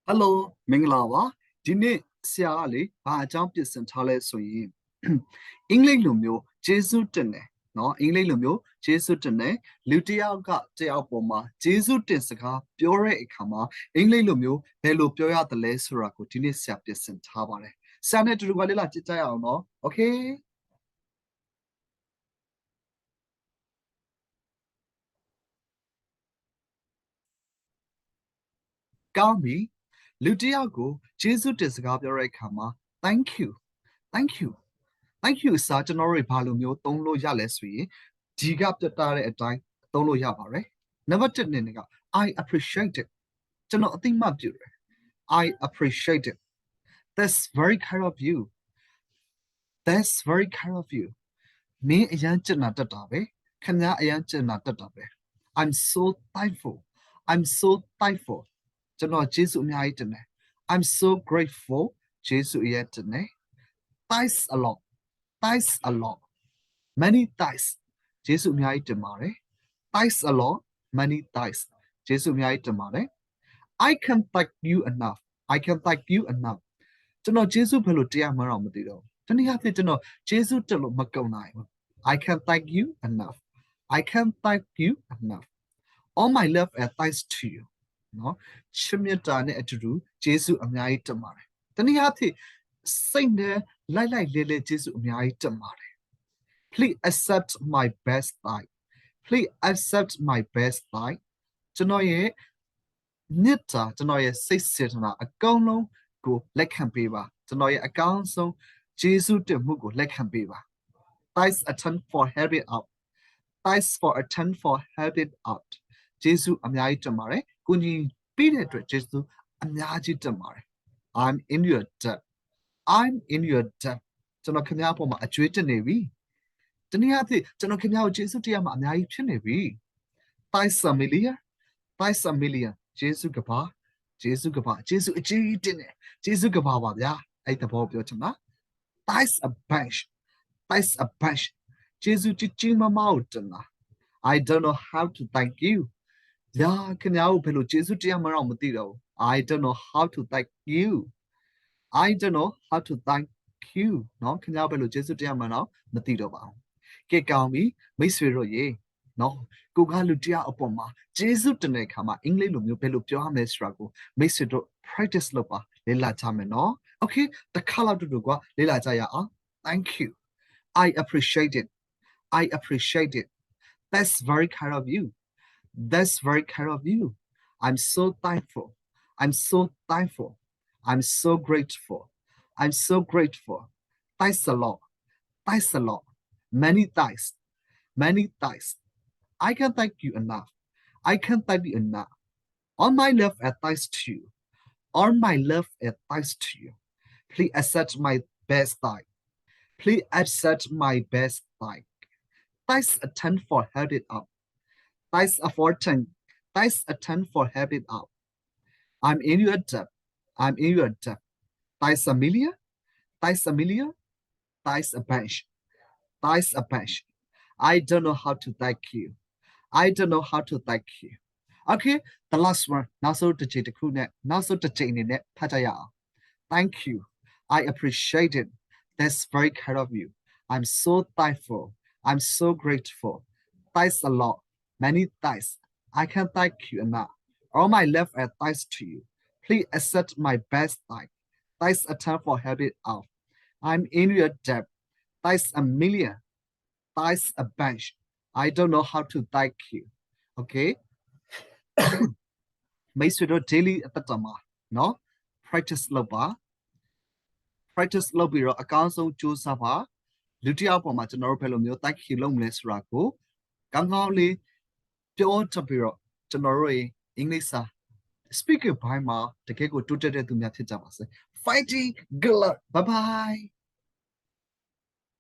Hello မင်္ဂလာပါဒီနေ့ဆရာကလေဘာအကြောင်းပြင်ဆင်ထားလဲဆိုရင်အင်္ဂလိပ်လိုမျိုးကျေးဇူးတင်တယ်နော်အင်္ဂလိပ်လိုမျိုးကျေးဇူးတင်တယ်လူတစ်ယောက်ကတယောက်ပေါ်မှာကျေးဇူးတင်စကားပြောတဲ့အခါမှာအင်္ဂလိပ်လိုမျိုးဘယ်လိုပြောရသလဲဆိုတာကိုဒီနေ့ဆရာပြင်ဆင်ထားပါတယ်ဆရာနဲ့အတူတူကလေ့လာကြည့်ကြရအောင်နော် Okay ကောင်းပြီလူတစ်ယောက်ကိုကျေးဇူးတင်စကားပြောတဲ့အခါမှာ thank you thank you thank you စာကျွန်တော်တို့ဘာလို့မျိုးသုံးလို့ရလဲဆိုရင်ဒီကပြတ်သားတဲ့အတိုင်းသုံးလို့ရပါတယ် Number 1အနေနဲ့က I appreciate it ကျွန်တော်အသိမှတ်ပြုတယ် I appreciate it That's very kind of you That's very kind of you မင်းအရန်ကျင်နာတတ်တာပဲခင်ဗျားအရန်ကျင်နာတတ်တာပဲ I'm so thankful I'm so thankful ကျွန်တော်ကျေးဇူးအများကြီးတင်တယ် I'm so grateful ကျေးဇူးအရန်တင်တယ် Thanks a lot Thanks a lot many thanks ကျေးဇူးအများကြီးတင်ပါတယ် Thanks a lot many thanks ကျေးဇူးအများကြီးတင်ပါတယ် I can't thank you enough I can't thank you enough ကျွန်တော်ကျေးဇူးဘယ်လိုတရားမှန်းတော့မသိတော့ဘူးတနည်းအားဖြင့်ကျွန်တော်ကျေးဇူးတက်လို့မကုန်နိုင်ဘူး I can't thank you enough I can't thank you enough all my love and thanks to you နော်ချစ်မြတ်တာနဲ့အတူတူကျေးဇူးအများကြီးတင်ပါတယ်တနည်းအားဖြင့်စိတ်နဲ့လိုက်ကျေးဇူးအများကြီးတင်ပါတယ် Please accept my best thanks Please accept my best thanks ကျွန်တော်ရဲ့မေတ္တာကျွန်တော်ရဲ့စိတ်စေတနာအကောင်းလုံးကိုလက်ခံပေးပါကျွန်တော်ရဲ့အကောင်းဆုံးကျေးဇူးတင်မှုကိုလက်ခံပေးပါ Thanks a ton for helping out Thanks for a ton for helping out ကျေးဇူးအများကြီးတင်ပါတယ်ကူညီပေးတဲ့အတွက်ကျေးဇူးအများကြီးတင်ပါတယ် I'm in your debt I'm in your debt ကျွန်တော်ခင်ဗျားအပေါ်မှာအကျွေးတင်နေပြီတနည်းအားဖြင့်ကျွန်တော်ခင်ဗျားကိုကျေးဇူးတရားမှာအများကြီးဖြစ်နေပြီ Thanks a million Thanks a million ကျေးဇူးကဘာကျေးဇူးအကြီးတင်တယ်ကျေးဇူးကဘာပါဗျာအဲ့တဘောပြောချင်တာ Thanks a bunch Thanks a bunch ကျေးဇူးကြီးကြီးမားမားကိုတင်တာ I don't know how to thank you ဗျာခင်ဗျားကိုဘယ်လိုကျေးဇူးတရားမှန်းတော့မသိတော့ဘူး I don't know how to thank you I don't know how to thank you နော်ခင်ဗျားဘယ်လိုကျေးဇူးတရားမှန်းတော့မသိတော့ပါဘူးကဲကောင်းပြီမိတ်ဆွေတို့ရေနော်ကိုကလူတရားအပေါ်မှာကျေးဇူးတင်တဲ့အခါမှာအင်္ဂလိပ်လိုမျိုးဘယ်လိုပြောရမလဲဆိုတာကိုမိတ်ဆွေတို့ practice လုပ်ပါလေ့လာကြမယ်နော် Okay တစ်ခါလောက်တူတူကလေ့လာကြရအောင် Thank you I appreciate it I appreciate it That's very kind of you That's very kind of you I'm so thankful I'm so thankful I'm so grateful I'm so grateful Thanks a lot Thanks a lot Many thanks Many thanks I can't thank you enough I can't thank you enough All my love and thanks to you All my love and thanks to you Please accept my best thanks Please accept my best thanks Thanks a ton for helping out Thanks a ton Thanks a ton for helping out I'm in your debt I'm in your debt Thanks a million Thanks a million Thanks a bunch Thanks a bunch I don't know how to thank you I don't know how to thank you Okay the last oneနောက်ဆုံးတစ်ချိန်တစ်ခုနဲ့နောက်ဆုံးတစ်ချိန်အနေနဲ့ဖတ်ကြရအောင် Thank you I appreciate it That's very kind of you I'm so thankful I'm so grateful Thanks a lot Many thanks I can't thank you enough All my love and thanks to you Please accept my best thanks Thanks a ton for helping out I'm in your debt Thanks a million Thanks a bunch I don't know how to thank you Okay မိတ်ဆွေတို့ daily အသက်တာမှာနော် practice လုပ်ပါ practice လုပ်ပြီးတော့အကောင်းဆုံးကြိုးစားပါလူတစ်ယောက်ပေါ်မှာကျွန်တော်တို့ဘယ်လိုမျိုး thank you လုပ်မလဲဆိုတာကိုကောင်းကောင်းလေးပြောတတ်ပြီးတော့ကျွန်တော်တို့ရဲ့အင်္ဂလိပ်စာ speaker ဘိုင်းမှာတကယ့်ကိုတိုးတက်တဲ့သူများဖြစ်ကြပါစေ Fighting good luck bye bye